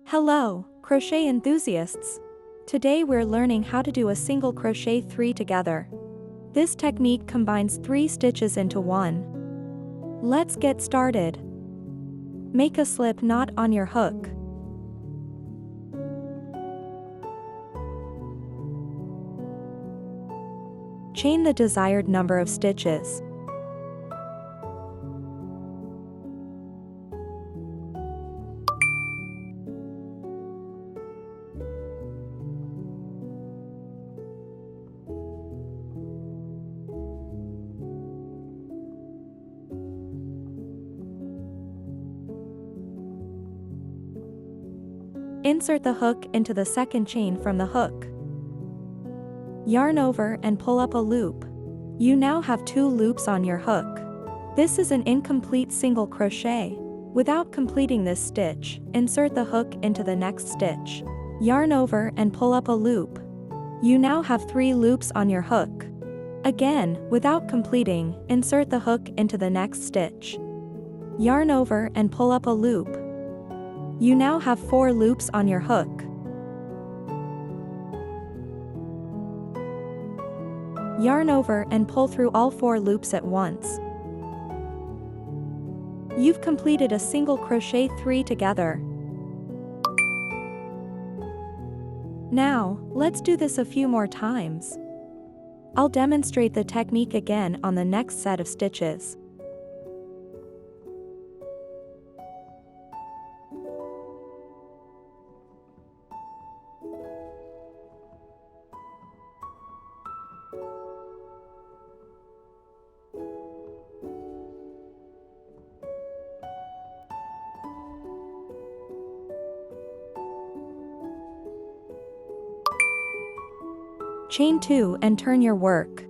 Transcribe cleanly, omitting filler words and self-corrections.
Hello, crochet enthusiasts! Today we're learning how to do a single crochet 3 together. This technique combines 3 stitches into 1. Let's get started. Make a slip knot on your hook. Chain the desired number of stitches. Insert the hook into the second chain from the hook. Yarn over and pull up a loop. You now have 2 loops on your hook. This is an incomplete single crochet. Without completing this stitch, insert the hook into the next stitch. Yarn over and pull up a loop. You now have 3 loops on your hook. Again, without completing, insert the hook into the next stitch. Yarn over and pull up a loop. You now have 4 loops on your hook. Yarn over and pull through all 4 loops at once. You've completed a single crochet 3 together. Now, let's do this a few more times. I'll demonstrate the technique again on the next set of stitches. Chain 2 and turn your work.